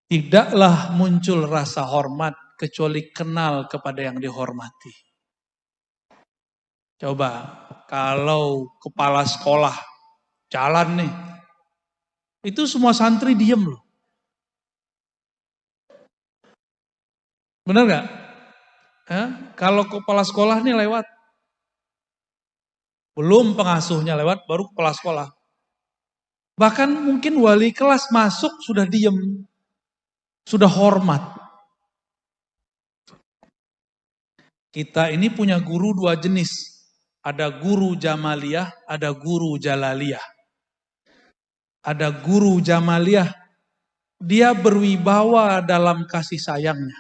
Tidaklah muncul rasa hormat kecuali kenal kepada yang dihormati. Coba, kalau kepala sekolah jalan nih, itu semua santri diem loh. Benar gak? Kalau kepala sekolah nih lewat, belum pengasuhnya lewat, baru kepala sekolah. Bahkan mungkin wali kelas masuk sudah diem, sudah hormat. Kita ini punya guru dua jenis. Ada guru Jamaliyah, ada guru Jalaliyah. Ada guru Jamaliyah, dia berwibawa dalam kasih sayangnya.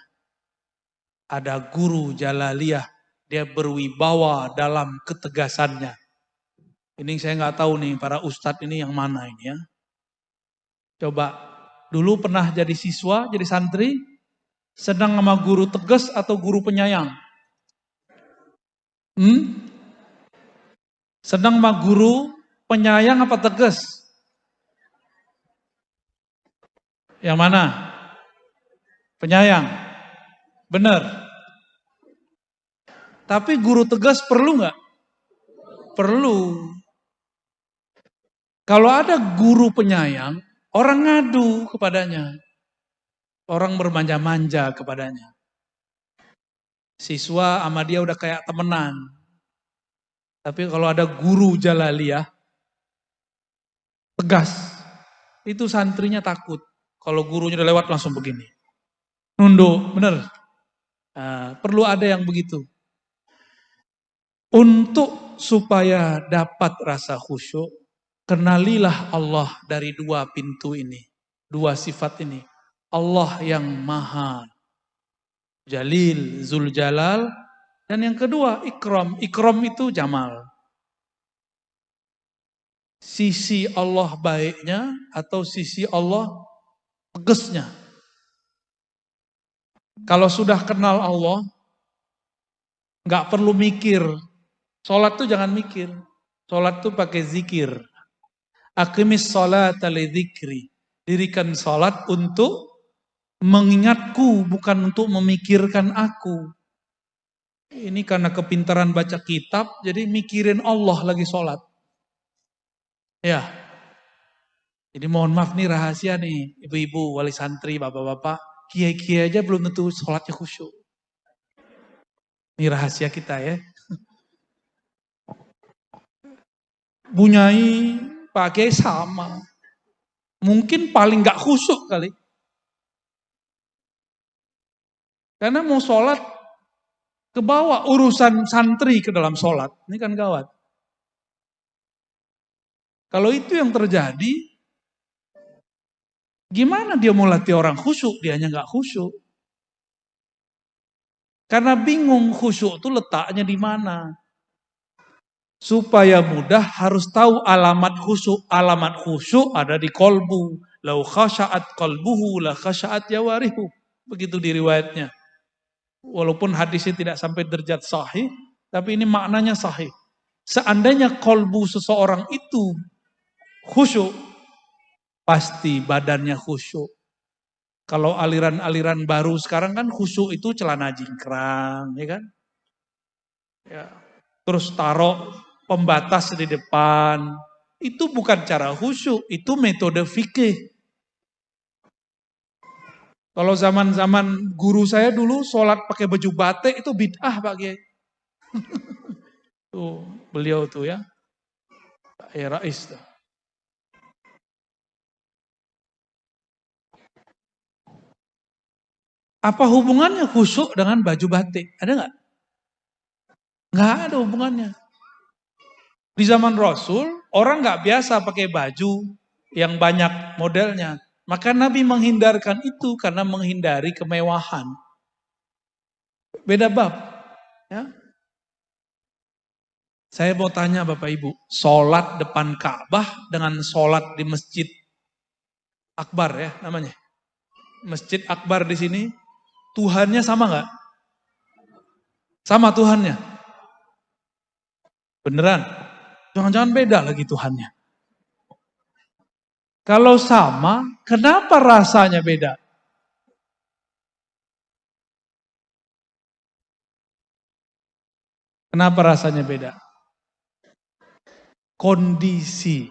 Ada guru Jalaliyah, dia berwibawa dalam ketegasannya. Ini saya nggak tahu nih para ustadz ini yang mana ini ya. Coba, dulu pernah jadi siswa, jadi santri, sedang sama guru tegas atau guru penyayang? Sedang sama guru penyayang apa tegas? Yang mana? Penyayang. Benar. Tapi guru tegas perlu nggak? Perlu. Kalau ada guru penyayang, orang ngadu kepadanya. Orang bermanja-manja kepadanya. Siswa sama dia udah kayak temenan. Tapi kalau ada guru Jalaliyah, tegas. Itu santrinya takut. Kalau gurunya udah lewat langsung begini. Nunduk, bener. Perlu ada yang begitu. Untuk supaya dapat rasa khusyuk, kenalilah Allah dari dua pintu ini. Dua sifat ini. Allah yang maha Jalil, Zul Jalal. Dan yang kedua, Ikram. Ikram itu Jamal. Sisi Allah baiknya atau sisi Allah tegasnya. Kalau sudah kenal Allah, nggak perlu mikir. Sholat tuh jangan mikir. Sholat tuh pakai zikir. Aqimis sholata li dzikri. Dirikan sholat untuk mengingatku, bukan untuk memikirkan aku. Ini karena kepintaran baca kitab, jadi mikirin Allah lagi sholat. Ya. Jadi mohon maaf nih rahasia nih, ibu-ibu, wali santri, bapak-bapak, kiai-kiai aja belum tentu sholatnya khusyuk. Ini rahasia kita ya. Bunyai, Pak Kiai sama. Mungkin paling gak khusyuk kali. Karena mau sholat, kebawa urusan santri ke dalam sholat. Ini kan gawat. Kalau itu yang terjadi, gimana dia mau latih orang khusyuk? Dianya gak khusyuk. Karena bingung khusyuk itu letaknya di mana. Supaya mudah harus tahu alamat khusyuk. Alamat khusyuk ada di kolbu. Lau khasya'at qalbuhu la khasya'at jawarihu. Begitu di riwayatnya. Walaupun hadisnya tidak sampai derajat sahih, tapi ini maknanya sahih. Seandainya kolbu seseorang itu khusyuk, pasti badannya khusyuk. Kalau aliran-aliran baru sekarang kan khusyuk itu celana jingkrang, ya kan? Ya. Terus taruh pembatas di depan. Itu bukan cara khusyuk, itu metode fikih. Kalau zaman-zaman guru saya dulu sholat pakai baju batik itu bid'ah Pak Kiai. Tuh, beliau tuh ya. Pak Rais tuh. Apa hubungannya khusyuk dengan baju batik? Ada nggak? Nggak ada hubungannya. Di zaman Rasul, orang nggak biasa pakai baju yang banyak modelnya. Maka Nabi menghindarkan itu karena menghindari kemewahan. Beda bab. Ya. Saya mau tanya Bapak Ibu, sholat depan Ka'bah dengan sholat di Masjid Akbar ya namanya. Masjid Akbar di sini, Tuhannya sama nggak? Sama Tuhannya? Beneran? Jangan-jangan beda lagi Tuhannya. Kalau sama, kenapa rasanya beda? Kenapa rasanya beda? Kondisi.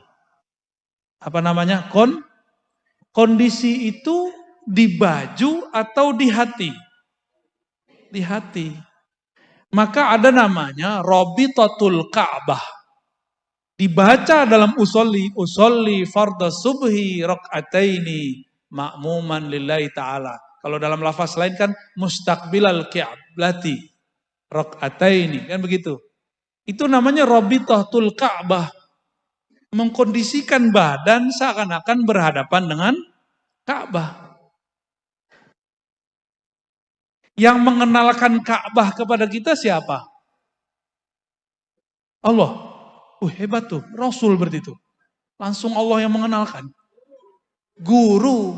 Apa namanya? Kondisi itu di baju atau di hati? Di hati. Maka ada namanya Robitatul Ka'bah. Dibaca dalam usolli fardhu subhi rak'ataini ma'muman lillahi ta'ala. Kalau dalam lafaz lain kan mustaqbilal qiblati rak'ataini, kan begitu. Itu namanya Robitatul Ka'bah. Mengkondisikan badan seakan-akan berhadapan dengan Ka'bah. Yang mengenalkan Ka'bah kepada kita siapa? Allah. Hebat tuh, Rasul berarti itu. Langsung Allah yang mengenalkan. Guru.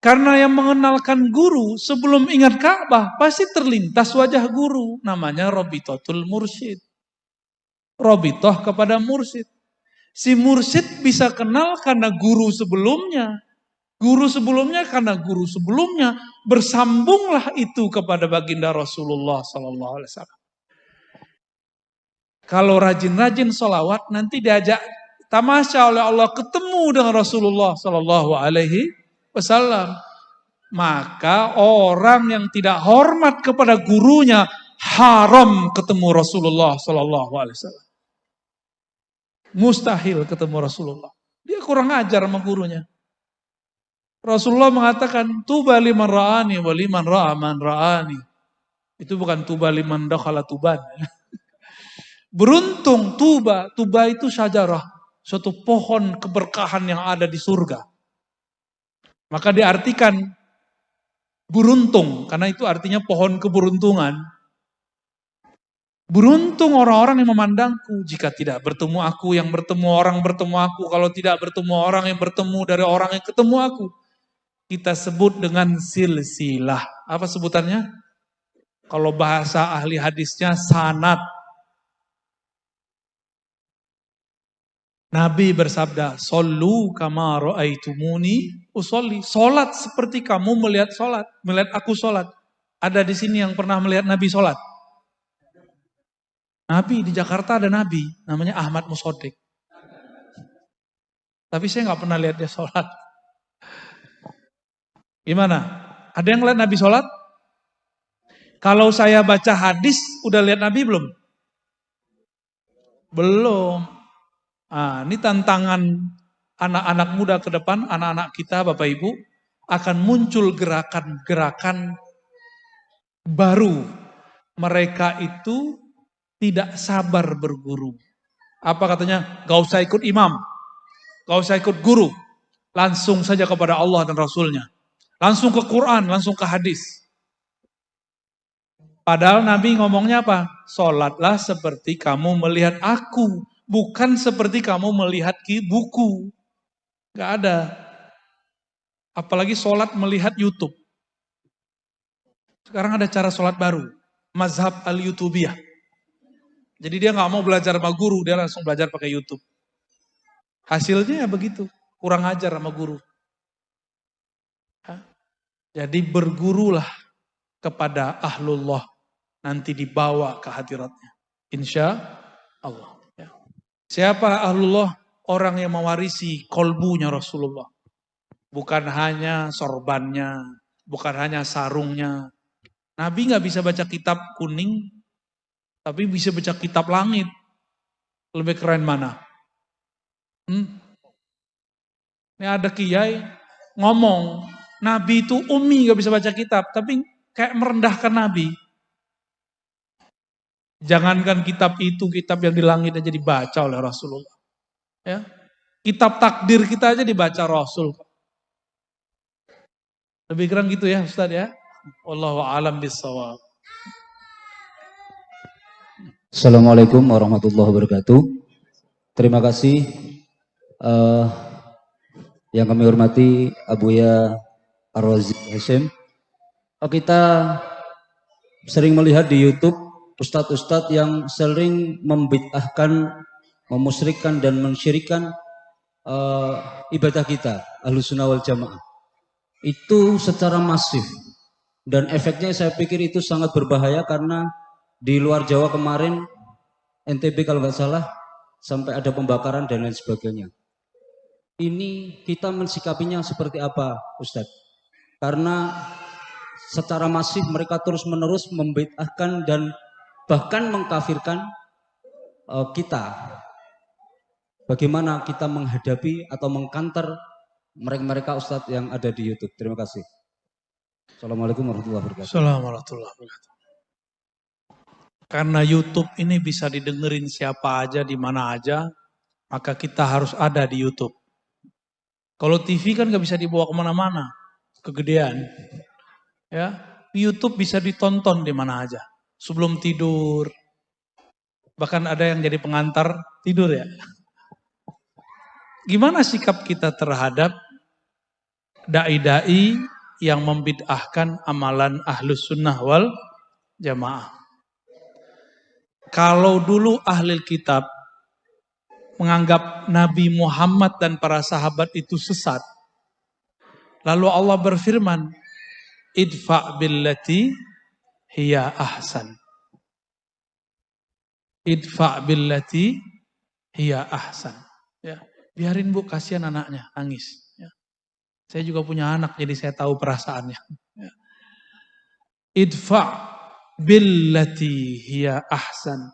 Karena yang mengenalkan guru sebelum ingat Ka'bah pasti terlintas wajah guru. Namanya Robitatul Mursyid. Robitoh kepada mursyid. Si mursyid bisa kenal karena guru sebelumnya. Guru sebelumnya karena guru sebelumnya. Bersambunglah itu kepada baginda Rasulullah SAW. Kalau rajin-rajin sholawat nanti diajak tamasya oleh Allah ketemu dengan Rasulullah SAW. Maka orang yang tidak hormat kepada gurunya haram ketemu Rasulullah SAW. Mustahil ketemu Rasulullah. Dia kurang ajar sama gurunya. Rasulullah mengatakan tuba liman ra'ani wa liman ra'a man ra'ani. Itu bukan tuba liman dakhala tuban. Beruntung tuba itu syajarah, suatu pohon keberkahan yang ada di surga. Maka diartikan beruntung, karena itu artinya pohon keberuntungan. Beruntung orang-orang yang memandangku, jika tidak bertemu aku, yang bertemu orang bertemu aku, kalau tidak bertemu orang yang bertemu dari orang yang ketemu aku. Kita sebut dengan silsilah. Apa sebutannya? Kalau bahasa ahli hadisnya sanad. Nabi bersabda, "Shollu kama ra'aitumuni usolli." Salat seperti kamu melihat salat, melihat aku salat. Ada di sini yang pernah melihat Nabi salat? Nabi di Jakarta ada Nabi, namanya Ahmad Musodik. Tapi saya nggak pernah lihat dia salat. Gimana? Ada yang lihat Nabi salat? Kalau saya baca hadis, udah lihat Nabi belum? Belum. Ini tantangan anak-anak muda ke depan, anak-anak kita, Bapak Ibu, akan muncul gerakan-gerakan baru. Mereka itu tidak sabar berguru. Apa katanya? Gak usah ikut imam, gak usah ikut guru. Langsung saja kepada Allah dan Rasulnya. Langsung ke Quran, langsung ke hadis. Padahal Nabi ngomongnya apa? Sholatlah seperti kamu melihat aku. Bukan seperti kamu melihat buku. Gak ada. Apalagi sholat melihat YouTube. Sekarang ada cara sholat baru. Mazhab al-YouTubiyah. Jadi dia gak mau belajar sama guru, dia langsung belajar pakai YouTube. Hasilnya ya begitu. Kurang ajar sama guru. Jadi bergurulah kepada ahlullah. Nanti dibawa ke hadiratnya. Insya Allah. Siapa ahlullah? Orang yang mewarisi kolbunya Rasulullah. Bukan hanya sorbannya, bukan hanya sarungnya. Nabi gak bisa baca kitab kuning, tapi bisa baca kitab langit. Lebih keren mana? Ini ada kiai ngomong, Nabi itu ummi gak bisa baca kitab, tapi kayak merendahkan Nabi. Jangankan kitab itu, kitab yang di langit aja dibaca oleh Rasulullah. Ya. Kitab takdir kita aja dibaca Rasul. Lebih keren gitu ya Ustaz ya. Wallahu a'lam bishawab. Assalamualaikum warahmatullahi wabarakatuh. Terima kasih yang kami hormati Abuya Ar-Razi Hashim. Kita sering melihat di YouTube ustadz-ustadz yang sering membid'ahkan, memusyrikkan dan mensyirikkan ibadah kita, Ahlus Sunnah wal Jamaah. Itu secara masif dan efeknya saya pikir itu sangat berbahaya karena Di luar Jawa kemarin, NTB kalau nggak salah, sampai ada pembakaran dan lain sebagainya. Ini kita mensikapinya seperti apa, Ustadz? Karena secara masif mereka terus-menerus membid'ahkan dan bahkan mengkafirkan kita. Bagaimana kita menghadapi atau mengkanter mereka-mereka Ustadz yang ada di YouTube? Terima kasih. Assalamualaikum warahmatullahi wabarakatuh. Assalamualaikum warahmatullahi wabarakatuh. Karena YouTube ini bisa didengerin siapa aja, di mana aja, maka kita harus ada di YouTube. Kalau TV kan gak bisa dibawa kemana-mana, kegedean. Ya, YouTube bisa ditonton di mana aja, sebelum tidur. Bahkan ada yang jadi pengantar tidur ya. Gimana sikap kita terhadap dai-dai yang membid'ahkan amalan ahlus sunnah wal jamaah? Kalau dulu ahli kitab menganggap Nabi Muhammad dan para sahabat itu sesat, lalu Allah berfirman, idfa' billati hiya ahsan. Idfa' billati hiya ahsan. Ya, biarin Bu, kasihan anaknya nangis. Ya. Saya juga punya anak, jadi saya tahu perasaannya. Ya. Idfa' billati hiya ahsan.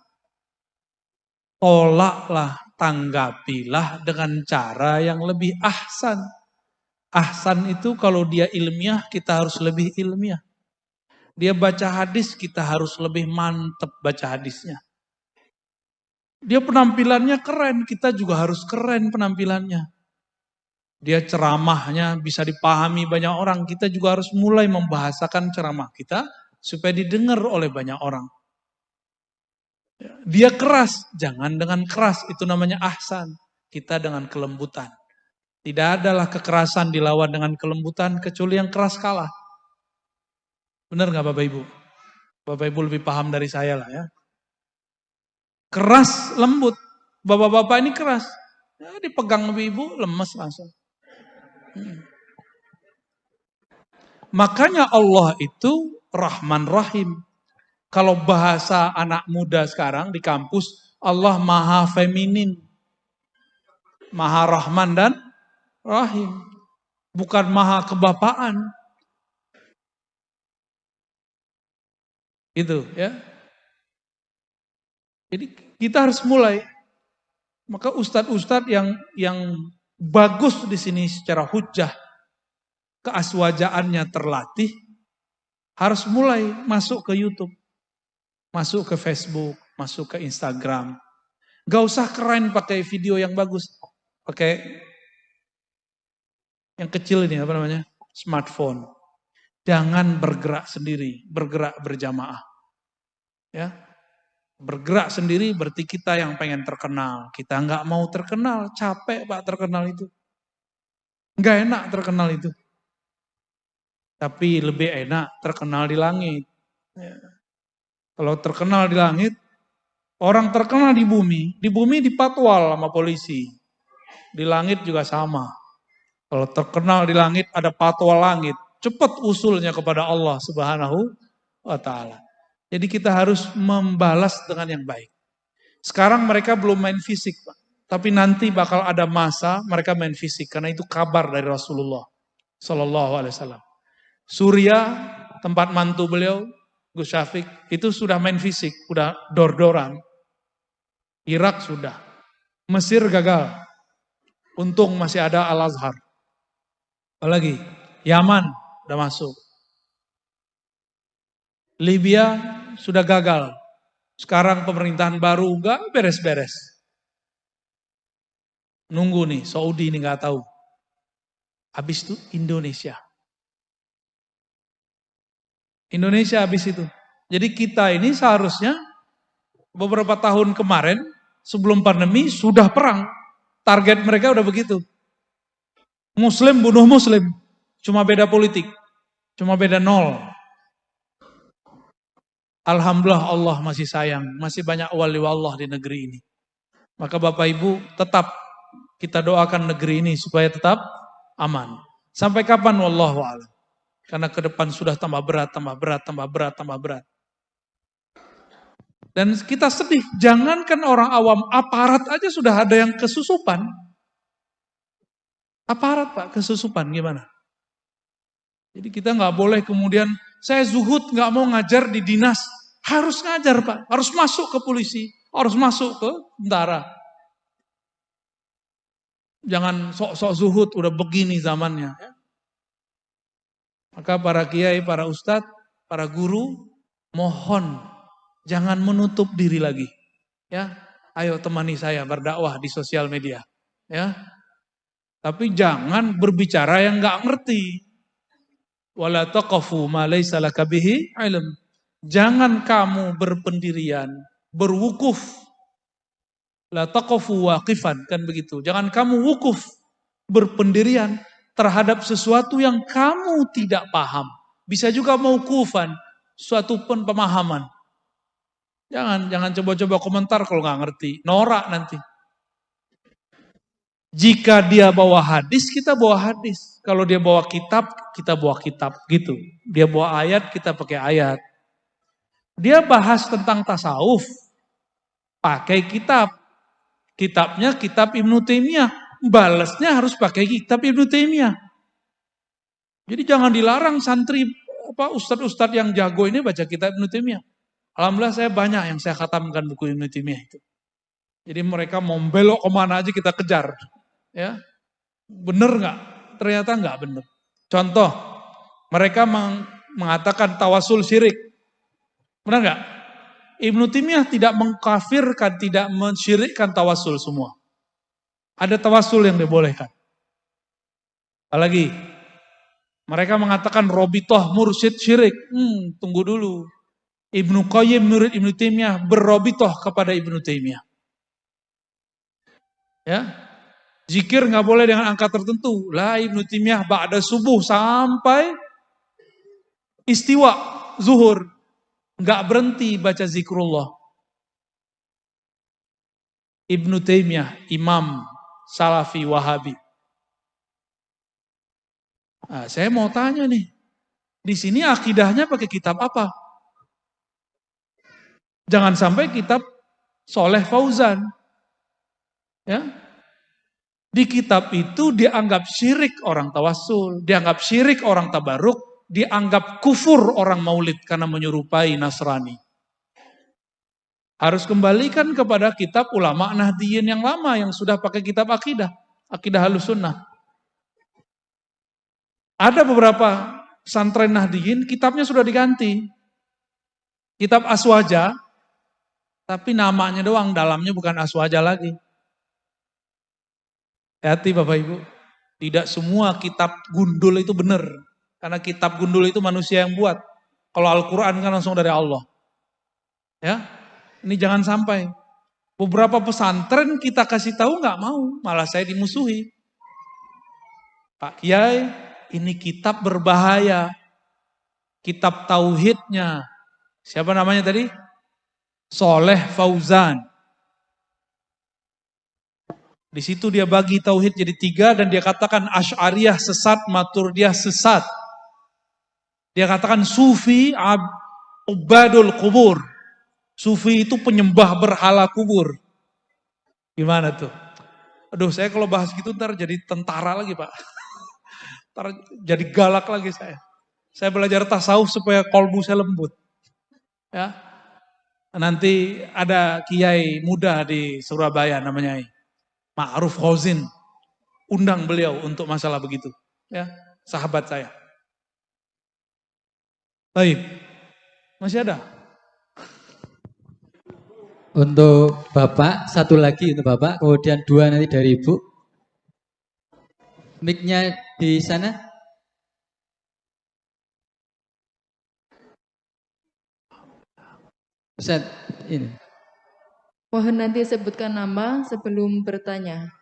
Tolaklah, tanggapilah dengan cara yang lebih ahsan. Ahsan itu kalau dia ilmiah, kita harus lebih ilmiah. Dia baca hadis, kita harus lebih mantep baca hadisnya. Dia penampilannya keren, kita juga harus keren penampilannya. Dia ceramahnya bisa dipahami banyak orang, kita juga harus mulai membahasakan ceramah kita supaya didengar oleh banyak orang. Dia keras, jangan dengan keras, itu namanya ahsan. Kita dengan kelembutan. Tidak adalah kekerasan dilawan dengan kelembutan, kecuali yang keras kalah. Benar gak Bapak Ibu? Bapak Ibu lebih paham dari saya lah ya. Keras, lembut. Bapak-bapak ini keras. Ya, dipegang ibu, lemes langsung. Makanya Allah itu Rahman Rahim. Kalau bahasa anak muda sekarang di kampus, Allah maha feminin. Maha Rahman dan Rahim. Bukan maha kebapaan. Itu ya. Jadi kita harus mulai. Maka ustadz-ustadz yang bagus di sini secara hujjah, keaswajaannya terlatih, harus mulai masuk ke YouTube, masuk ke Facebook, masuk ke Instagram. Gak usah keren pakai video yang bagus, pakai yang kecil ini apa namanya, smartphone. Jangan bergerak sendiri, bergerak berjamaah. Ya. Bergerak sendiri berarti kita yang pengen terkenal. Kita nggak mau terkenal, capek Pak terkenal itu. Nggak enak terkenal itu. Tapi lebih enak terkenal di langit. Ya. Kalau terkenal di langit, orang terkenal di bumi dipatwal sama polisi. Di langit juga sama. Kalau terkenal di langit ada patwal langit. Cepat usulnya kepada Allah Subhanahu wa Ta'ala. Jadi kita harus membalas dengan yang baik. Sekarang mereka belum main fisik, Pak. Tapi nanti bakal ada masa mereka main fisik. Karena itu kabar dari Rasulullah Sallallahu Alaihi Wasallam. Surya, tempat mantu beliau, Gus Syafiq, itu sudah main fisik. Udah dor-doran. Irak sudah. Mesir gagal. Untung masih ada Al-Azhar. Apalagi? Yaman udah masuk. Libya sudah gagal. Sekarang pemerintahan baru enggak beres-beres. Nunggu nih, Saudi ini enggak tahu. Habis itu Indonesia. Indonesia habis itu. Jadi kita ini seharusnya beberapa tahun kemarin sebelum pandemi sudah perang. Target mereka udah begitu. Muslim bunuh Muslim. Cuma beda politik. Cuma beda nol. Alhamdulillah Allah masih sayang, masih banyak wali Allah di negeri ini. Maka Bapak Ibu tetap kita doakan negeri ini supaya tetap aman. Sampai kapan wallahu a'lam. Karena ke depan sudah tambah berat, tambah berat, tambah berat, tambah berat. Dan kita sedih, jangankan orang awam, aparat aja sudah ada yang kesusupan. Aparat Pak, kesusupan gimana? Jadi kita nggak boleh kemudian, saya zuhud nggak mau ngajar di dinas. Harus ngajar Pak, harus masuk ke polisi, harus masuk ke tentara. Jangan sok-sok zuhud, udah begini zamannya. Maka para kiai, para ustadz, para guru, mohon jangan menutup diri lagi. Ya, ayo temani saya berdakwah di sosial media. Ya, tapi jangan berbicara yang nggak ngerti. Wala taqafu ma laysa laka bihi ilm. Jangan kamu berpendirian, berwukuf. La taqafu waqifan, kan begitu. Jangan kamu wukuf, berpendirian terhadap sesuatu yang kamu tidak paham. Bisa juga mauqufan, suatu pemahaman. Jangan coba-coba komentar kalau nggak ngerti, norak nanti. Jika dia bawa hadis, kita bawa hadis. Kalau dia bawa kitab, kita bawa kitab. Gitu. Dia bawa ayat, kita pakai ayat. Dia bahas tentang tasawuf, pakai kitab. Kitabnya kitab Ibnu Taimiyah. Balasnya harus pakai kitab Ibnu Taimiyah. Jadi jangan dilarang santri, ustadz-ustadz yang jago ini baca kitab Ibnu Taimiyah. Alhamdulillah saya banyak yang saya khatamkan buku Ibnu Taimiyah itu. Jadi mereka mau belok kemana aja kita kejar. Ya, bener nggak? Ternyata nggak bener. Contoh, mereka mengatakan tawasul syirik. Benar nggak? Ibnu Taimiyah tidak mengkafirkan, tidak mensyirikkan tawasul semua. Ada tawasul yang dibolehkan. Apalagi, mereka mengatakan robitoh mursyid syirik. Tunggu dulu. Ibnu Qayyim murid Ibnu Taimiyah berrobitoh kepada Ibnu Taimiyah. Ya, zikir nggak boleh dengan angka tertentu. Lah Ibnu Taimiyah ba'da subuh sampai istiwa zuhur nggak berhenti baca zikrullah. Ibnu Taimiyah, Imam Salafi Wahabi. Nah, saya mau tanya nih, di sini akidahnya pakai kitab apa? Jangan sampai kitab Soleh Fauzan. Ya, di kitab itu dianggap syirik orang tawassul, dianggap syirik orang tabaruk, dianggap kufur orang maulid karena menyerupai Nasrani. Harus kembalikan kepada kitab ulama Nahdiyin yang lama yang sudah pakai kitab akidah, akidah Ahlussunnah. Ada beberapa pesantren Nahdiyin kitabnya sudah diganti. Kitab Aswaja, tapi namanya doang, dalamnya bukan Aswaja lagi. Hati Bapak Ibu, tidak semua kitab gundul itu benar. Karena kitab gundul itu manusia yang buat. Kalau Al-Quran kan langsung dari Allah. Ya, ini jangan sampai. Beberapa pesantren kita kasih tahu nggak mau, malah saya dimusuhi. Pak Kiai, ini kitab berbahaya. Kitab tauhidnya. Siapa namanya tadi? Soleh Fauzan. Di situ dia bagi tauhid jadi 3 dan dia katakan Asy'ariyah sesat, Maturidiyah sesat. Dia katakan Sufi ubadul kubur. Sufi itu penyembah berhala kubur. Gimana tuh? Aduh, saya kalau bahas gitu ntar jadi tentara lagi Pak. Ntar jadi galak lagi saya. Saya belajar tasawuf supaya kolbu saya lembut. Ya. Nanti ada kiai muda di Surabaya namanya Ma'ruf Khozin, undang beliau untuk masalah begitu. Ya, sahabat saya. Baik, masih ada? Untuk Bapak, satu lagi untuk Bapak, kemudian 2 nanti dari Ibu. Mic-nya di sana. Ustaz, ini. Mohon nanti sebutkan nama sebelum bertanya.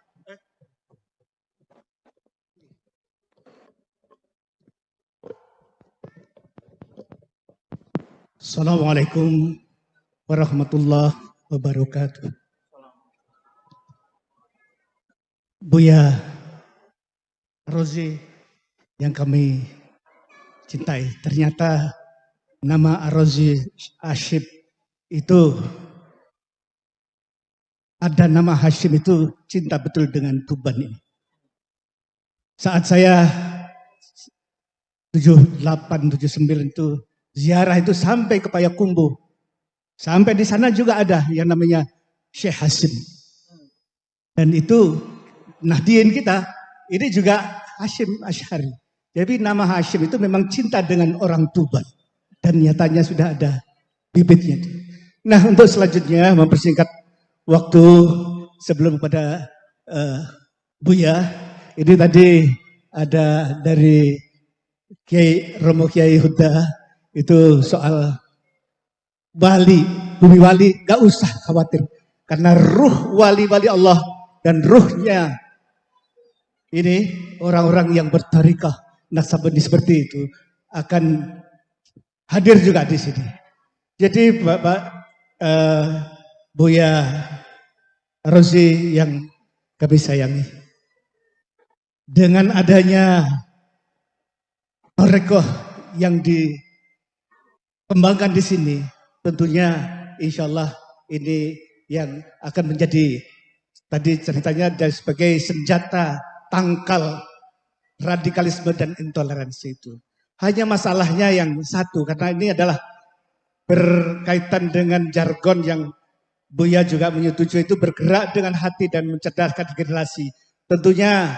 Assalamualaikum warahmatullahi wabarakatuh. Buya Rozi yang kami cintai, ternyata nama Rozi Asyib itu ada nama Hashim itu cinta betul dengan Tuban ini. Saat saya 78, 79 itu ziarah itu sampai ke Payakumbuh. Sampai di sana juga ada yang namanya Syekh Hashim. Dan itu Nahdien kita, ini juga Hashim Asy'ari. Jadi nama Hashim itu memang cinta dengan orang Tuban. Dan nyatanya sudah ada bibitnya. Nah, untuk selanjutnya mempersingkat waktu sebelum pada Buya, ini tadi ada dari Kiai Romo Kiai Huda itu soal wali, bumi wali, gak usah khawatir. Karena ruh wali-wali Allah dan ruhnya ini orang-orang yang bertarikah Naksabandi seperti itu akan hadir juga di sini. Jadi Bapak Buya Rozi yang kami sayangi, dengan adanya Torekoh yang dikembangkan di sini, tentunya insya Allah ini yang akan menjadi tadi ceritanya sebagai senjata tangkal radikalisme dan intoleransi itu. Hanya masalahnya yang satu, karena ini adalah berkaitan dengan jargon yang Buya juga menyetujui, itu bergerak dengan hati dan mencerdaskan generasi. Tentunya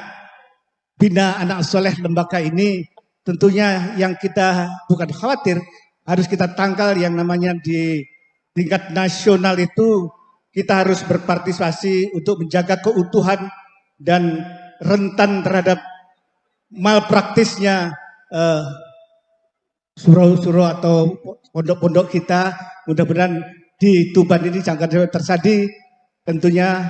bina anak soleh lembaga ini, tentunya yang kita bukan khawatir, harus kita tangkal yang namanya di tingkat nasional itu, kita harus berpartisipasi untuk menjaga keutuhan dan rentan terhadap malpraktisnya surau-surau atau pondok-pondok kita. Mudah-mudahan di Tuban ini jangan terjadi, tentunya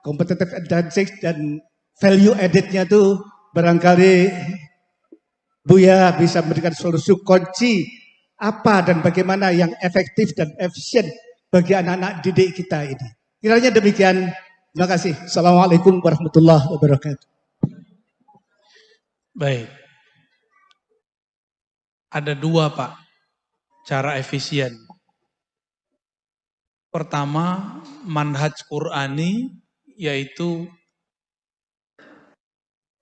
competitive advantage dan value added-nya itu barangkali Buya bisa memberikan solusi kunci apa dan bagaimana yang efektif dan efisien bagi anak-anak didik kita ini. Kiranya demikian. Terima kasih. Assalamualaikum warahmatullahi wabarakatuh. Baik. Ada dua, Pak, cara efisien. Pertama, manhaj Qur'ani, yaitu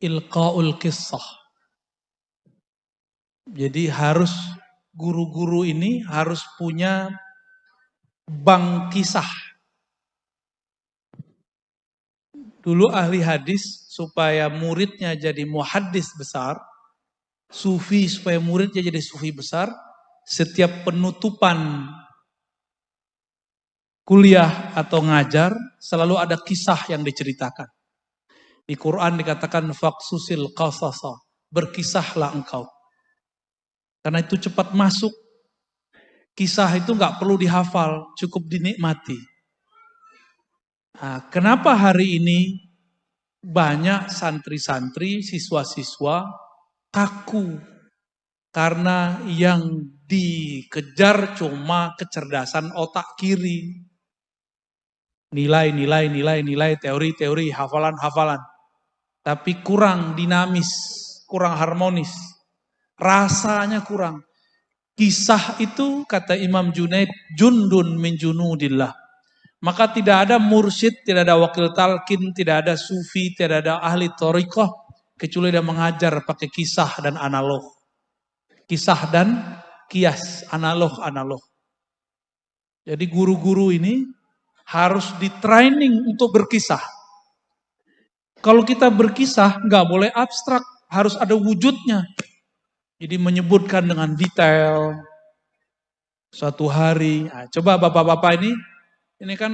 ilqaul qissah. Jadi harus guru-guru ini harus punya bank kisah. Dulu ahli hadis supaya muridnya jadi muhaddis besar, sufi supaya muridnya jadi sufi besar, setiap penutupan kuliah atau ngajar selalu ada kisah yang diceritakan. Di Quran dikatakan faqsusil qasasa, berkisahlah engkau. Karena itu cepat masuk. Kisah itu nggak perlu dihafal, cukup dinikmati. Nah, kenapa hari ini banyak santri-santri, siswa-siswa kaku? Karena yang dikejar cuma kecerdasan otak kiri. Nilai, teori, hafalan. Tapi kurang dinamis, kurang harmonis. Rasanya kurang. Kisah itu kata Imam Junaid, jundun min junudillah. Maka tidak ada mursyid, tidak ada wakil talqin, tidak ada sufi, tidak ada ahli thariqah, kecuali dia mengajar pakai kisah dan analog. Kisah dan kias, analog. Jadi guru-guru ini harus di training untuk berkisah. Kalau kita berkisah nggak boleh abstrak, harus ada wujudnya. Jadi menyebutkan dengan detail suatu hari. Nah, coba bapak-bapak ini kan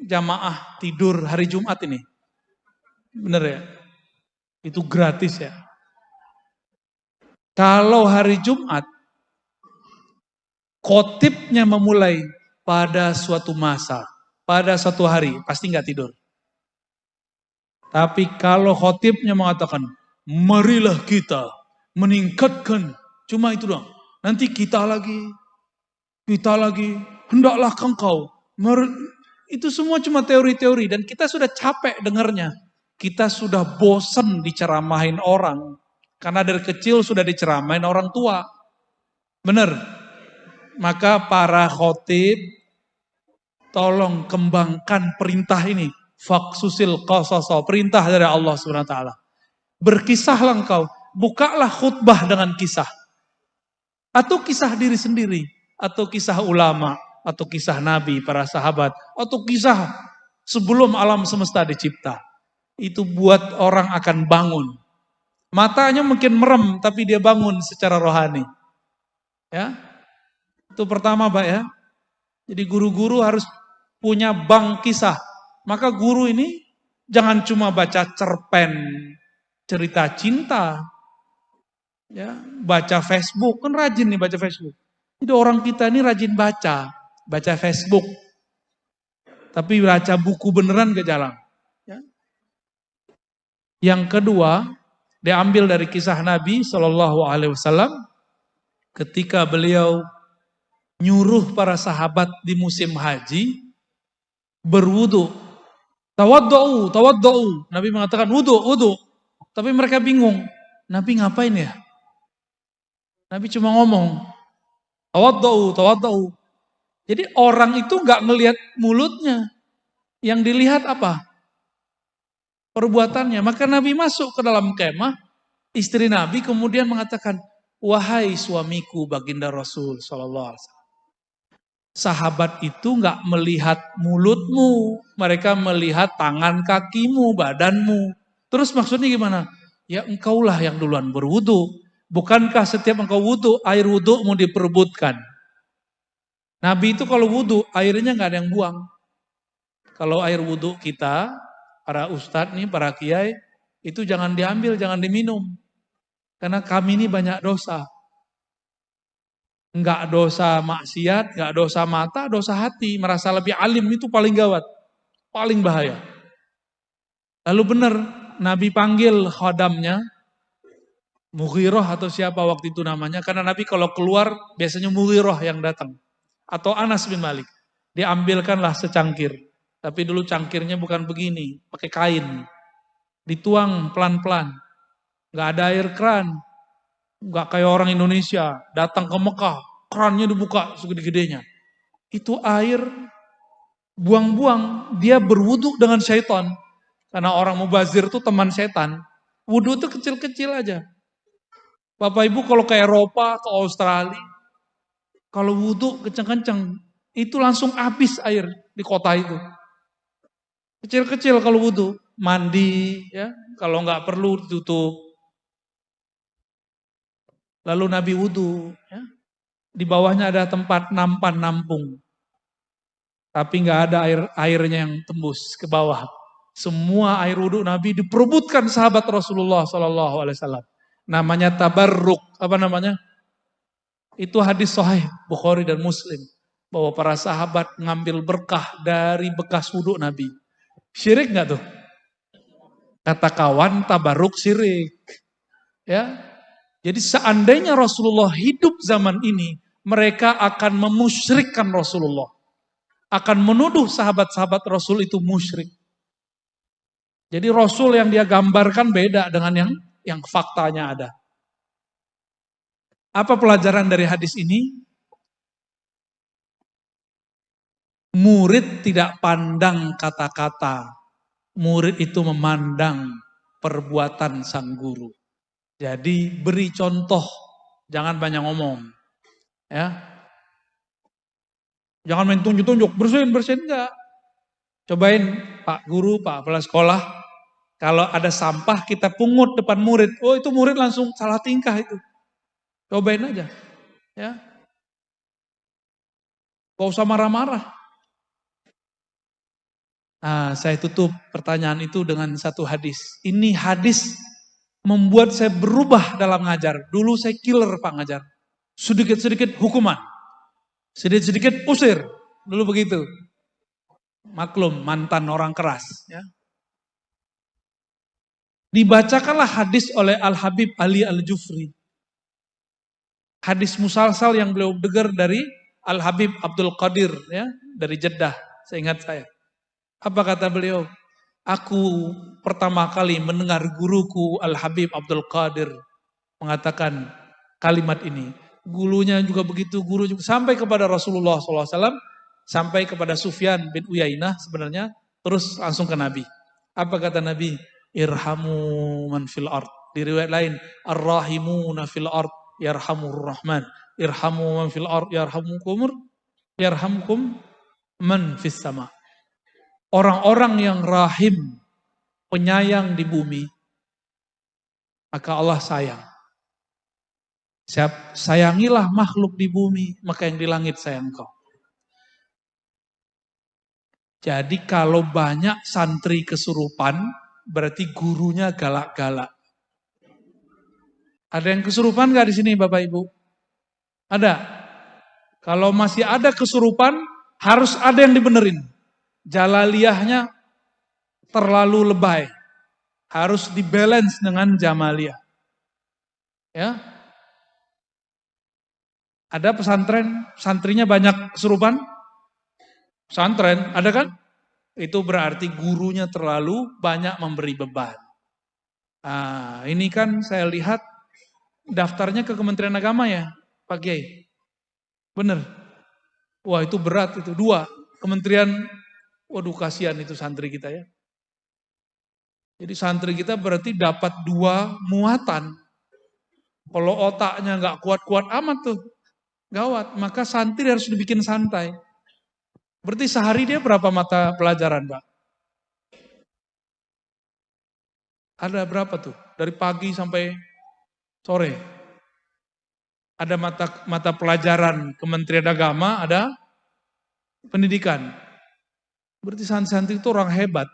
jamaah tidur hari Jumat ini. Bener ya? Itu gratis ya. Kalau hari Jumat, khotibnya memulai pada suatu masa, pada suatu hari, pasti nggak tidur. Tapi kalau khotibnya mengatakan, marilah kita meningkatkan, cuma itu doang. Nanti kita lagi, hendaklah engkau. Itu semua cuma teori-teori dan kita sudah capek dengarnya. Kita sudah bosan diceramahin orang. Karena dari kecil sudah diceramahin orang tua. Benar. Maka para khotib, tolong kembangkan perintah ini. Faksusil qasasa, perintah dari Allah Subhanahu wa taala. Berkisahlah engkau, bukalah khutbah dengan kisah. Atau kisah diri sendiri, atau kisah ulama, atau kisah nabi, para sahabat, atau kisah sebelum alam semesta dicipta. Itu buat orang akan bangun. Matanya mungkin merem, tapi dia bangun secara rohani. Ya, itu pertama, Pak ya. Jadi guru-guru harus punya bank kisah. Maka guru ini jangan cuma baca cerpen, cerita cinta, ya, baca Facebook, kan rajin nih baca Facebook. Jadi orang kita ini rajin baca Facebook. Tapi baca buku beneran gak jalan. Ya. Yang kedua, diambil dari kisah Nabi SAW ketika beliau nyuruh para sahabat di musim haji berwudu. Tawaddu'u. Nabi mengatakan wudu. Tapi mereka bingung. Nabi ngapain ya? Nabi cuma ngomong tawaddu'u. Jadi orang itu nggak ngelihat mulutnya. Yang dilihat apa? Perbuatannya. Maka Nabi masuk ke dalam kemah, istri Nabi kemudian mengatakan, wahai suamiku baginda Rasul sallallahu alaihi wasallam. Sahabat itu nggak melihat mulutmu, mereka melihat tangan kakimu, badanmu. Terus maksudnya gimana? Ya engkaulah yang duluan berwudu. Bukankah setiap engkau wudu, air wudu mau diperebutkan? Nabi itu kalau wudu, airnya nggak ada yang buang. Kalau air wudu kita, para ustadz nih, para kiai, itu jangan diambil, jangan diminum. Karena kami ini banyak dosa. Enggak dosa maksiat, enggak dosa mata, dosa hati. Merasa lebih alim itu paling gawat. Paling bahaya. Lalu benar, Nabi panggil khodamnya, Mughirah atau siapa waktu itu namanya. Karena Nabi kalau keluar, biasanya Mughirah yang datang. Atau Anas bin Malik. Diambilkanlah secangkir. Tapi dulu cangkirnya bukan begini, pakai kain. Dituang pelan-pelan. Enggak ada air keran. Enggak kayak orang Indonesia, datang ke Mekah, kerannya dibuka segede-gedenya. Itu air, buang-buang, dia berwudu dengan syaitan. Karena orang mubazir itu teman setan. Wudu itu kecil-kecil aja. Bapak Ibu kalau ke Eropa, ke Australia, kalau wudu kenceng-kenceng, itu langsung habis air di kota itu. Kecil-kecil kalau wudu, mandi, ya, kalau nggak perlu ditutup. Lalu Nabi wudu, ya. Di bawahnya ada tempat nampan nampung. Tapi nggak ada airnya yang tembus ke bawah. Semua air wudu Nabi diperebutkan sahabat Rasulullah SAW. Namanya tabarruk, apa namanya? Itu hadis sahih Bukhari dan Muslim. Bahwa para sahabat ngambil berkah dari bekas wudu Nabi. Syirik nggak tuh? Kata kawan tabarruk syirik. Ya. Jadi seandainya Rasulullah hidup zaman ini, mereka akan memusyrikkan Rasulullah. Akan menuduh sahabat-sahabat Rasul itu musyrik. Jadi Rasul yang dia gambarkan beda dengan yang faktanya ada. Apa pelajaran dari hadis ini? Murid tidak pandang kata-kata. Murid itu memandang perbuatan sang guru. Jadi beri contoh, jangan banyak ngomong. Ya. Jangan main tunjuk-tunjuk, bersihin enggak. Cobain Pak Guru, Pak Kepala Sekolah, kalau ada sampah kita pungut depan murid. Oh itu murid langsung salah tingkah itu. Cobain aja. Ya. Gak usah marah-marah. Nah, saya tutup pertanyaan itu dengan satu hadis. Ini hadis membuat saya berubah dalam ngajar. Dulu saya killer Pak ngajar. Sedikit-sedikit hukuman. Sedikit-sedikit usir. Dulu begitu. Maklum, mantan orang keras. Ya. Dibacakanlah hadis oleh Al-Habib Ali Al-Jufri. Hadis musalsal yang beliau dengar dari Al-Habib Abdul Qadir. Ya, dari Jeddah, seingat saya. Apa kata beliau? Aku pertama kali mendengar guruku Al-Habib Abdul Qadir mengatakan kalimat ini. Gurunya juga begitu, guru juga sampai kepada Rasulullah SAW, sampai kepada Sufyan bin Uyainah sebenarnya. Terus langsung ke Nabi. Apa kata Nabi? Irhamu man fil ard. Di riwayat lain, ar-rahimuna fil ard yarhamur rahman. Irhamu man fil ard yarhamkum man fis sama. Orang-orang yang rahim, penyayang di bumi, maka Allah sayang. Sayangilah makhluk di bumi, maka yang di langit sayang kau. Jadi kalau banyak santri kesurupan, berarti gurunya galak-galak. Ada yang kesurupan nggak di sini Bapak Ibu? Ada. Kalau masih ada kesurupan, harus ada yang dibenerin. Jalaliyahnya terlalu lebay. Harus dibalance dengan jamaliyah. Ya. Ada pesantren, santrinya banyak kesurupan? Pesantren, ada kan? Itu berarti gurunya terlalu banyak memberi beban. Nah, ini kan saya lihat daftarnya ke Kementerian Agama ya, Pak Kiai. Bener. Wah itu berat itu. 2, Kementerian, waduh kasihan itu santri kita ya. Jadi santri kita berarti dapat 2 muatan. Kalau otaknya nggak kuat-kuat amat tuh, gawat. Maka santri harus dibikin santai. Berarti sehari dia berapa mata pelajaran, Pak? Ada berapa tuh? Dari pagi sampai sore. Ada mata pelajaran Kementerian Agama, ada pendidikan. Berarti santri itu orang hebat.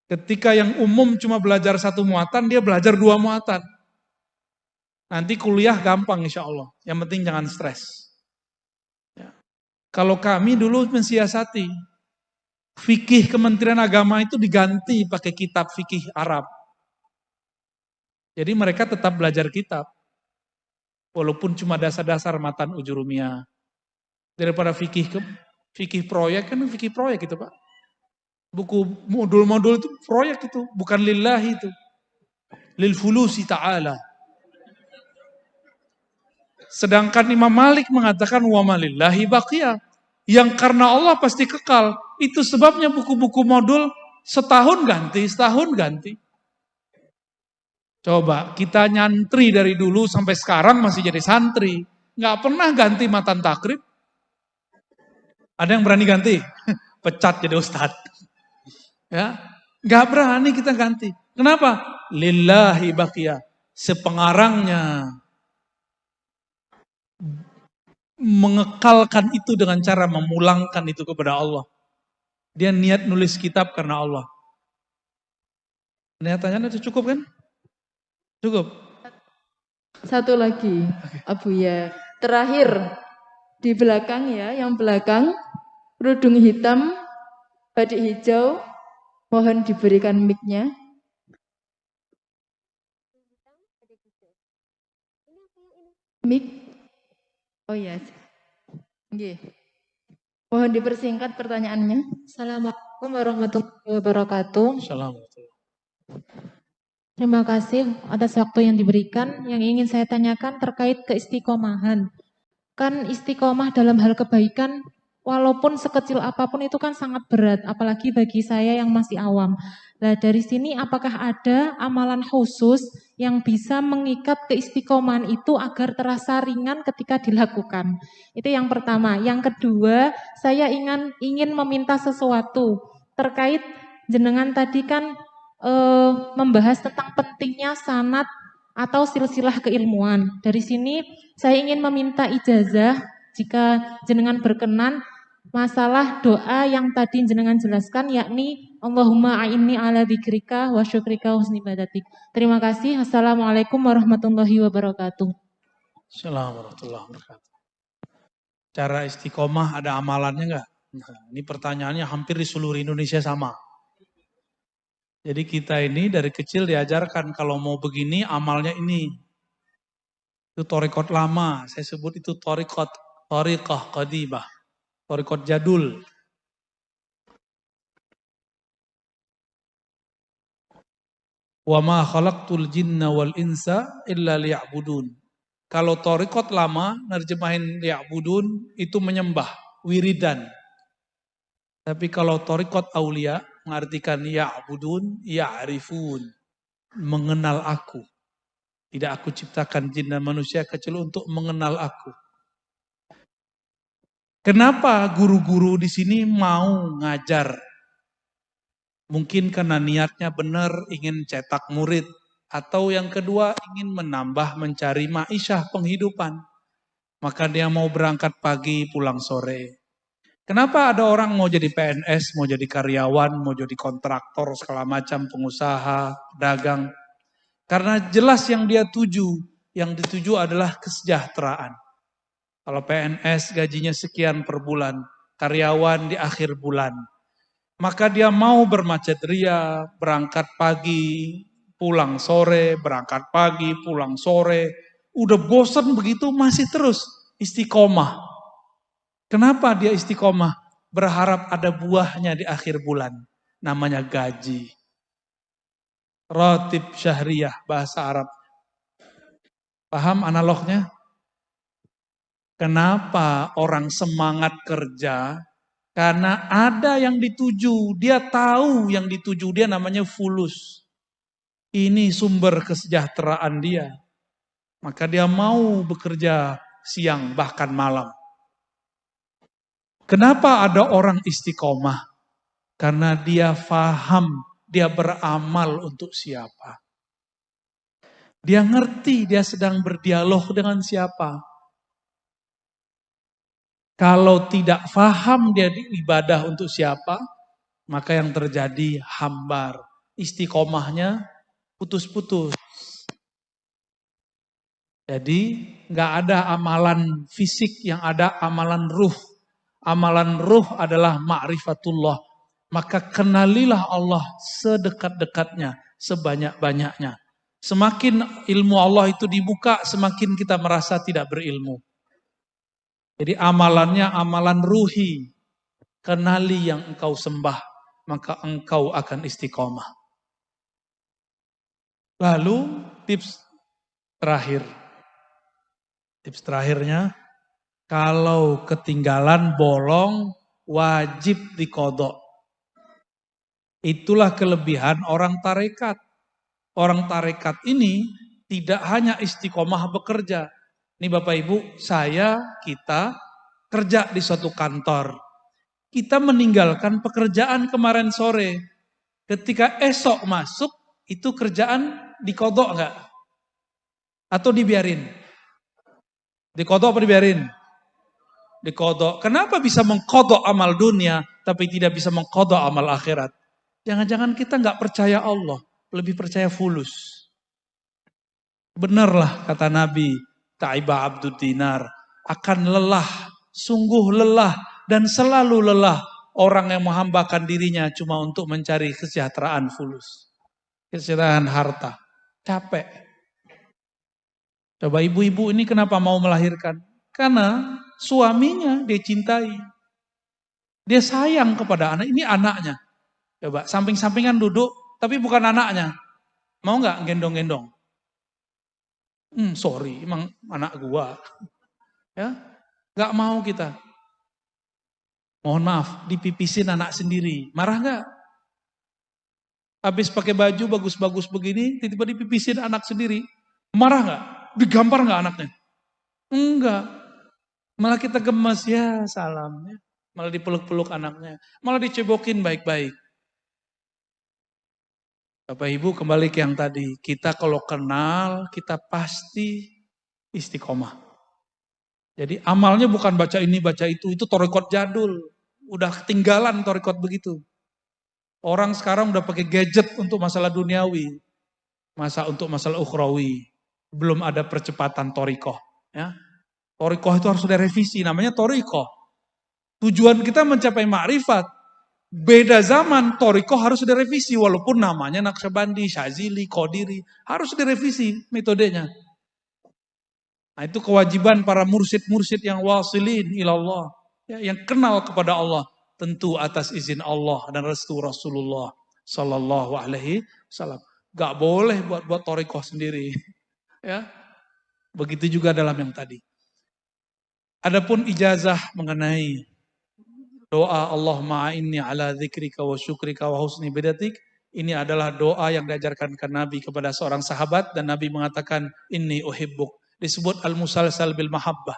Ketika yang umum cuma belajar 1 muatan, dia belajar 2 muatan. Nanti kuliah gampang insya Allah. Yang penting jangan stres. Ya. Kalau kami dulu mensiasati, fikih Kementerian Agama itu diganti pakai kitab fikih Arab. Jadi mereka tetap belajar kitab. Walaupun cuma dasar-dasar matan ujurumiyah. Daripada fikih proyek, kan fikih proyek itu Pak. Buku modul-modul itu proyek itu. Bukan lillahi itu. Lil fulusi ta'ala. Sedangkan Imam Malik mengatakan wa malillahi baqiyah. Yang karena Allah pasti kekal. Itu sebabnya buku-buku modul setahun ganti. Coba kita nyantri dari dulu sampai sekarang masih jadi santri. Nggak pernah ganti matan takrib. Ada yang berani ganti? Pecat jadi ustadz. Ya, nggak berani kita ganti. Kenapa? Lillahi baqiyah. Sepengarangnya mengekalkan itu dengan cara memulangkan itu kepada Allah. Dia niat nulis kitab karena Allah. Niatannya itu cukup kan? Cukup. Satu lagi, Abu ya. Terakhir di belakang ya, yang belakang kerudung hitam, batik hijau, mohon diberikan mic-nya. Mic. Oh ya. Nggih. Mohon dipersingkat pertanyaannya. Assalamualaikum warahmatullahi wabarakatuh. Assalamualaikum. Terima kasih atas waktu yang diberikan. Yang ingin saya tanyakan terkait keistiqomahan. Kan istiqomah dalam hal kebaikan, walaupun sekecil apapun itu kan sangat berat, apalagi bagi saya yang masih awam. Nah dari sini apakah ada amalan khusus yang bisa mengikat keistiqomahan itu agar terasa ringan ketika dilakukan? Itu yang pertama. Yang kedua, saya ingin meminta sesuatu terkait jenengan tadi kan membahas tentang pentingnya sanad atau silsilah keilmuan. Dari sini saya ingin meminta ijazah jika jenengan berkenan masalah doa yang tadi jenengan jelaskan, yakni Allahumma a'inni ala dzikrika wa syukrika wa husni ibadatik. Terima kasih. Assalamualaikum warahmatullahi wabarakatuh. Assalamualaikum warahmatullahi wabarakatuh. Cara istiqomah ada amalannya enggak? Nah, ini pertanyaannya hampir di seluruh Indonesia sama. Jadi kita ini dari kecil diajarkan kalau mau begini amalnya ini. Itu thariqat lama, saya sebut itu thariqah qadimah, thariqat jadul. Wa ma khalaqtul jinna wal insa illa liya'budun. Kalau thariqat lama, nerjemahin liya'budun itu menyembah, wiridan. Tapi kalau torikot aulia mengartikan ya'budun, ya'rifun, mengenal aku. Tidak aku ciptakan jin dan manusia kecuali untuk mengenal aku. Kenapa guru-guru di sini mau ngajar? Mungkin karena niatnya benar ingin cetak murid. Atau yang kedua ingin menambah mencari ma'isyah penghidupan. Maka dia mau berangkat pagi pulang sore. Kenapa ada orang mau jadi PNS, mau jadi karyawan, mau jadi kontraktor, segala macam, pengusaha, dagang. Karena jelas yang dia tuju, yang dituju adalah kesejahteraan. Kalau PNS gajinya sekian per bulan, karyawan di akhir bulan. Maka dia mau bermacet ria, berangkat pagi, pulang sore, berangkat pagi, pulang sore. Udah bosan begitu masih terus istiqomah. Kenapa dia istiqomah? Berharap ada buahnya di akhir bulan. Namanya gaji. Rotib syahriyah, bahasa Arab. Paham analognya? Kenapa orang semangat kerja? Karena ada yang dituju. Dia tahu yang dituju dia namanya fulus. Ini sumber kesejahteraan dia. Maka dia mau bekerja siang bahkan malam. Kenapa ada orang istiqomah? Karena dia faham, dia beramal untuk siapa. Dia ngerti dia sedang berdialog dengan siapa. Kalau tidak faham dia ibadah untuk siapa, maka yang terjadi hambar. Istiqomahnya putus-putus. Jadi nggak ada amalan fisik, yang ada amalan ruh. Amalan ruh adalah ma'rifatullah. Maka kenalilah Allah sedekat-dekatnya, sebanyak-banyaknya. Semakin ilmu Allah itu dibuka, semakin kita merasa tidak berilmu. Jadi amalannya amalan ruhi. Kenali yang engkau sembah, maka engkau akan istiqomah. Lalu tips terakhir. Tips terakhirnya, kalau ketinggalan bolong, wajib dikodok. Itulah kelebihan orang tarekat. Orang tarekat ini tidak hanya istiqomah bekerja. Ini Bapak Ibu, kita kerja di suatu kantor. Kita meninggalkan pekerjaan kemarin sore. Ketika esok masuk, itu kerjaan dikodok enggak? Atau dibiarin? Dikodok apa dibiarin? Dikodok. Kenapa bisa mengkodok amal dunia, tapi tidak bisa mengkodok amal akhirat? Jangan-jangan kita nggak percaya Allah, lebih percaya fulus. Benarlah kata Nabi, Ta'iba Abdud Dinar, akan lelah, sungguh lelah, dan selalu lelah orang yang menghambakan dirinya cuma untuk mencari kesejahteraan fulus. Kesejahteraan harta. Capek. Coba ibu-ibu ini kenapa mau melahirkan? Karena suaminya dia cintai. Dia sayang kepada anak, ini anaknya. Coba samping-sampingan duduk, tapi bukan anaknya. Mau nggak gendong-gendong? Sorry, emang anak gua. Ya, nggak mau kita. Mohon maaf, dipipisin anak sendiri. Marah nggak? Habis pakai baju bagus-bagus begini, tiba-tiba dipipisin anak sendiri. Marah nggak? Digampar nggak anaknya? Enggak. Malah kita gemes, ya salam. Ya. Malah dipeluk-peluk anaknya. Malah dicebokin baik-baik. Bapak Ibu kembali ke yang tadi. Kita kalau kenal, kita pasti istiqomah. Jadi amalnya bukan baca ini, baca itu torikot jadul. Udah ketinggalan torikot begitu. Orang sekarang udah pakai gadget untuk masalah duniawi. Untuk masalah ukhrawi. Belum ada percepatan torikoh. Ya. Torikoh itu harus direvisi, namanya torikoh. Tujuan kita mencapai ma'rifat. Beda zaman, torikoh harus direvisi. Walaupun namanya Naqsyabandi, Syazili, Qadiri. Harus direvisi metodenya. Nah, itu kewajiban para mursyid-mursyid yang wasilin ilallah. Ya, yang kenal kepada Allah. Tentu atas izin Allah dan restu Rasulullah Sallallahu Alaihi Wasallam. Gak boleh buat torikoh sendiri. Ya, begitu juga dalam yang tadi. Adapun ijazah mengenai Doa Allahumma a'inni ala dzikrika wa syukrika wa husni ibadatik. Ini adalah doa yang diajarkan ke Nabi kepada seorang sahabat dan Nabi mengatakan inni uhibbuk. Disebut al-musalsal bil mahabbah.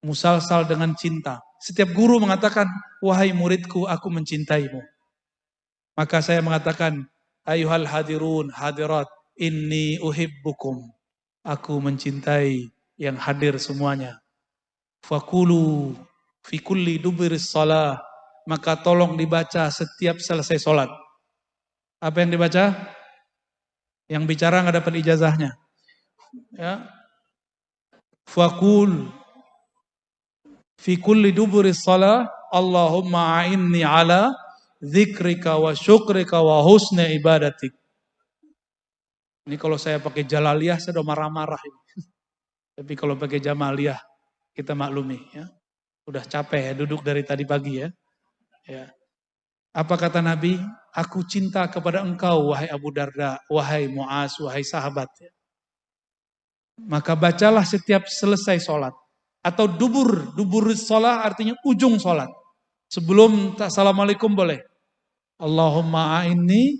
Musalsal dengan cinta. Setiap guru mengatakan, wahai muridku, aku mencintaimu. Maka saya mengatakan, ayuhal hadirun hadirat, inni uhibbukum. Aku mencintai yang hadir semuanya. Fakulu fi kulli dubiris salah. Maka tolong dibaca setiap selesai sholat. Apa yang dibaca? Yang bicara nggak dapat ijazahnya. Ya. Fakul fi kulli duburis salah Allahumma a'inni ala dzikrika wa syukrika wa husni ibadatik. Ini kalau saya pakai Jalaliyah saya udah marah-marah ini. Tapi kalau pakai Jamaliyah kita maklumi ya. Udah capek ya duduk dari tadi pagi ya. Ya. Apa kata Nabi? Aku cinta kepada engkau wahai Abu Darda, wahai Mu'az, wahai sahabat. Maka bacalah setiap selesai sholat. Atau dubur sholat artinya ujung sholat. Sebelum assalamualaikum boleh. Allahumma a'inni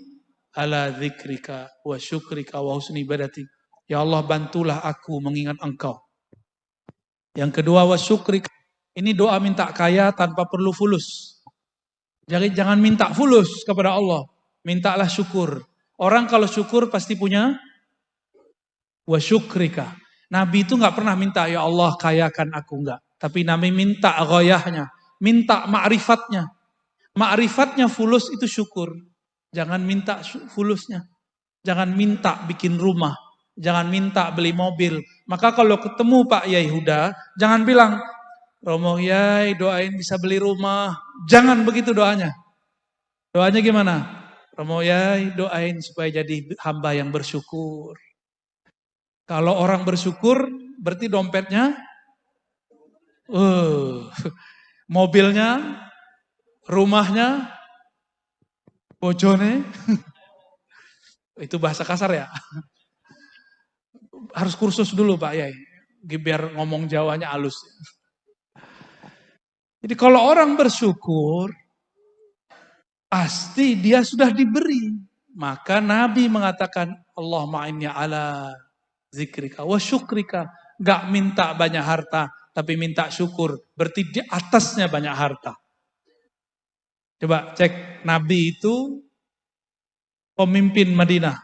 ala dzikrika wa syukrika wa husni ibadatik. Ya Allah bantulah aku mengingat engkau. Yang kedua wa syukrika. Ini doa minta kaya tanpa perlu fulus. Jadi jangan minta fulus kepada Allah. Mintalah syukur. Orang kalau syukur pasti punya wa syukrika. Nabi itu nggak pernah minta ya Allah kayakan aku, enggak. Tapi Nabi minta ghayahnya, minta ma'rifatnya. Ma'rifatnya fulus itu syukur. Jangan minta fulusnya. Jangan minta bikin rumah. Jangan minta beli mobil. Maka kalau ketemu Pak Yai Huda, jangan bilang Romo Yai doain bisa beli rumah. Jangan begitu doanya. Doanya gimana? Romo Yai doain supaya jadi hamba yang bersyukur. Kalau orang bersyukur berarti dompetnya, mobilnya, rumahnya, bojone. Itu bahasa kasar ya. Harus kursus dulu Pak Yai. Biar ngomong Jawanya halus. Jadi kalau orang bersyukur, pasti dia sudah diberi. Maka Nabi mengatakan, Allahumma inni ala zikrika wa syukrika. Gak minta banyak harta, tapi minta syukur. Berarti di atasnya banyak harta. Coba cek, Nabi itu pemimpin Madinah.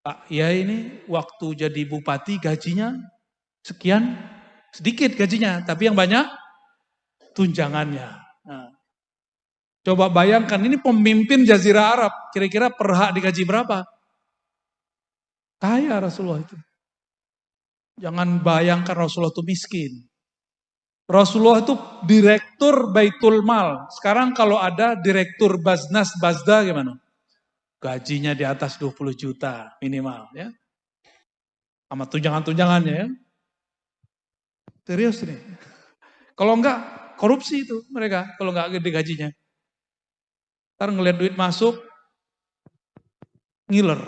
Pak Yai ini waktu jadi bupati gajinya sekian, sedikit gajinya. Tapi yang banyak tunjangannya. Nah, coba bayangkan ini pemimpin Jazirah Arab, kira-kira per hak digaji berapa? Kaya Rasulullah itu. Jangan bayangkan Rasulullah itu miskin. Rasulullah itu direktur Baitul Mal. Sekarang kalau ada direktur Baznas, Bazda gimana? Gajinya di atas 20 juta minimal ya. Sama tunjangan-tunjangannya ya. Serius nih. Kalau enggak korupsi itu mereka kalau nggak gede gajinya. Ntar ngeliat duit masuk, ngiler.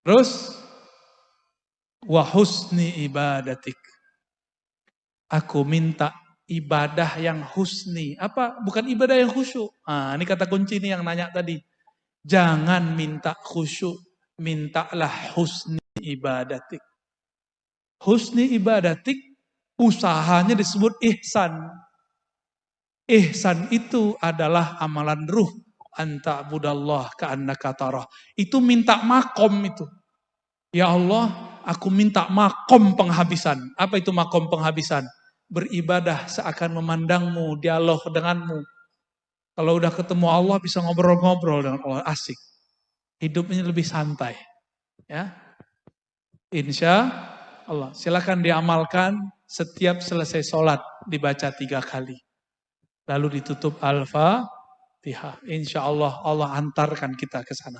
Terus, wa husni ibadatik. Aku minta ibadah yang husni. Apa? Bukan ibadah yang khusyuk. Nah, ini kata kunci nih yang nanya tadi. Jangan minta khusyuk, mintalah husni ibadatik. Husni ibadatik usahanya disebut ihsan. Ihsan itu adalah amalan ruh. Anta budallah ka'annaka tarah. Itu minta makom itu. Ya Allah, aku minta makom penghabisan. Apa itu makom penghabisan? Beribadah seakan memandangmu, dialog denganmu. Kalau udah ketemu Allah bisa ngobrol-ngobrol dengan Allah, asik. Hidup ini lebih santai. Ya, insya Allah. Silakan diamalkan. Setiap selesai sholat dibaca 3 kali. Lalu ditutup Al-Fatihah. Insya Allah Allah antarkan kita ke sana.